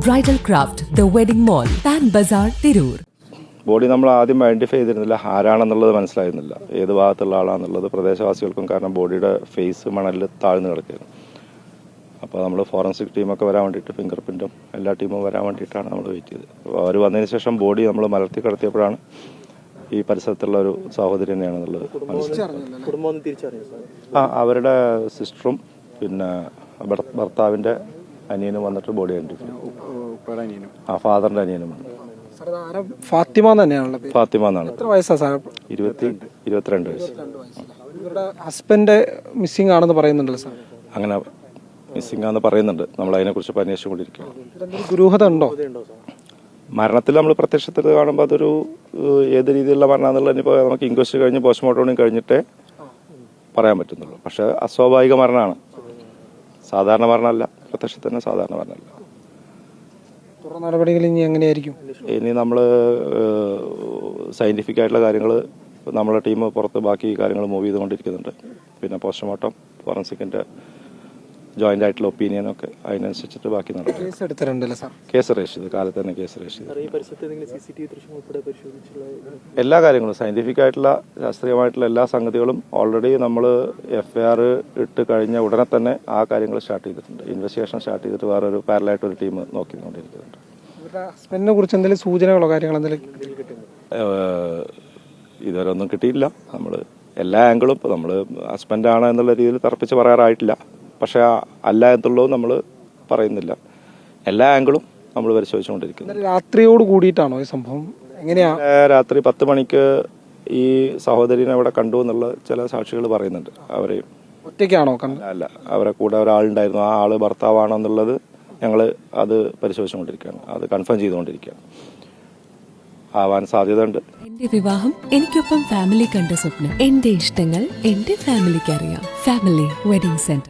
Bridal Craft, The Wedding Mall, Pan Bazaar, Tirur. Body നമ്മൾ ആദ്യം identify ചെയ്തിരുന്നില്ല, ആരാണെന്നുള്ളത് മനസ്സിലായിരുന്നില്ല, ഏത് ഭാഗത്തുള്ള ആളാണെന്നുള്ളത് പ്രദേശവാസികൾക്കും. കാരണം ബോഡിയുടെ ഫേസ് മണലിൽ താഴ്ന്നു കിടക്കുകയാണ്. അപ്പോൾ നമ്മൾ ഫോറൻസിക് ടീമൊക്കെ വരാൻ വേണ്ടിയിട്ട്, ഫിംഗർ പ്രിൻറ്റും എല്ലാ ടീമും വരാൻ വേണ്ടിയിട്ടാണ് നമ്മൾ വെയിറ്റ് ചെയ്തത്. അപ്പോൾ അവർ വന്നതിന് ശേഷം ബോഡി നമ്മൾ മലർത്തി കിടത്തിയപ്പോഴാണ് ഈ പരിസരത്തുള്ള ഒരു സഹോദരി തന്നെയാണെന്നുള്ളത് മനസ്സിലായത്. അവരുടെ സിസ്റ്ററും പിന്നെ ഭർത്താവിൻ്റെ അനിയനും വന്നിട്ട് ബോഡി ഐഡൻറ്റിഫൈ, ഫാദറിൻ്റെ അനിയനും വന്നു. ഫാത്തിമ തന്നെയാണല്ലോ. ഫാത്തിമ എന്നാണ്. എത്ര വയസ്സാണ് സാർ? 22 വയസ്സ്. ഇവരുടെ ഹസ്ബൻഡ് മിസ്സിംഗ് ആണെന്ന് പറയുന്നുണ്ടല്ലോ സാർ? അങ്ങനെ മിസ്സിംഗ് ആണെന്ന് പറയുന്നുണ്ട്. നമ്മൾ അതിനെക്കുറിച്ച് അന്വേഷിച്ചുകൊണ്ടിരിക്കുകയാണ്. ദുരൂഹത ഉണ്ടോ? മരണത്തിൽ നമ്മൾ പ്രത്യക്ഷത്തിൽ കാണുമ്പോൾ അതൊരു ഏത് രീതിയിലുള്ള മരണം എന്നുള്ളത് ഇനിയിപ്പോൾ നമുക്ക് ഇൻക്വസ്റ്റ് കഴിഞ്ഞ് പോസ്റ്റ്മോർട്ടം കഴിഞ്ഞിട്ടേ പറയാൻ പറ്റുന്നുള്ളൂ. പക്ഷേ അസ്വാഭാവിക മരണമാണ്, സാധാരണ മരണമല്ല. പ്രത്യക്ഷത്തിന് സാധാരണ മരണമല്ല. തുടർ നടപടികൾ ഇനി എങ്ങനെയായിരിക്കും? ഇനി നമ്മൾ സയൻറ്റിഫിക് ആയിട്ടുള്ള കാര്യങ്ങൾ നമ്മുടെ ടീം പുറത്ത് ബാക്കി കാര്യങ്ങൾ മൂവ് ചെയ്തുകൊണ്ടിരിക്കുന്നുണ്ട്. പിന്നെ പോസ്റ്റ്മോർട്ടം, ഫോറൻസിക്കിൻ്റെ ജോയിൻ്റ് ആയിട്ടുള്ള ഒപ്പീനിയനൊക്കെ അതിനനുസരിച്ചിട്ട് ബാക്കി നടക്കും. കേസ് എടുത്തിട്ടുണ്ടല്ലോ സാർ? കേസ് രജിസ്റ്റർ ചെയ്ത് കാലത്ത് തന്നെ കേസ് രജിസ്റ്റർ ചെയ്ത് എല്ലാ കാര്യങ്ങളും സയൻറ്റിഫിക് ആയിട്ടുള്ള ശാസ്ത്രീയമായിട്ടുള്ള എല്ലാ സംഗതികളും ഓൾറെഡി നമ്മൾ FIR ഇട്ട് കഴിഞ്ഞ ഉടനെ തന്നെ ആ കാര്യങ്ങൾ സ്റ്റാർട്ട് ചെയ്തിട്ടുണ്ട്. ഇൻവെസ്റ്റിഗേഷൻ സ്റ്റാർട്ട് ചെയ്തിട്ട് വേറൊരു പാരലായിട്ടൊരു ടീം നോക്കിക്കൊണ്ടിരിക്കുന്നുണ്ട്. ഹസ്ബൻഡിനെ കുറിച്ച് എന്തെങ്കിലും സൂചനകളോ കാര്യങ്ങളോ എന്തെങ്കിലും ഇതുവരെ ഒന്നും കിട്ടിയില്ല. നമ്മൾ എല്ലാ ആംഗിളും ഇപ്പോൾ നമ്മൾ ഹസ്ബൻഡാണ് എന്നുള്ള രീതിയിൽ തറപ്പിച്ച് പറയാറായിട്ടില്ല. പക്ഷേ അല്ല എന്നുള്ളതും നമ്മൾ പറയുന്നില്ല. എല്ലാ ആംഗിളും നമ്മൾ പരിശോധിച്ചുകൊണ്ടിരിക്കുന്നത്. രാത്രിയോട് കൂടിയിട്ടാണോ ഈ സംഭവം? എങ്ങനെയാ? രാത്രി 10 മണിക്ക് ഈ സഹോദരിനെ അവിടെ കണ്ടു എന്നുള്ള ചില സാക്ഷികൾ പറയുന്നുണ്ട്. അവരെയും ഒറ്റയ്ക്കാണോ കണ്ടത്? അല്ല, അവരെ കൂടെ ഒരാളുണ്ടായിരുന്നു. ആ ആള് ഭർത്താവാണോ എന്നുള്ളത് ഞങ്ങൾ അത് പരിശോധിച്ചുകൊണ്ടിരിക്കുകയാണ്, അത് കൺഫേം ചെയ്തുകൊണ്ടിരിക്കുകയാണ്. ആവാൻ സാധ്യതയുണ്ട്. എന്റെ വിവാഹം എനിക്കൊപ്പം ഫാമിലി കണ്ട സ്വപ്നം. എന്റെ ഇഷ്ടങ്ങൾ എന്റെ ഫാമിലിക്ക് അറിയാം. Family wedding centre.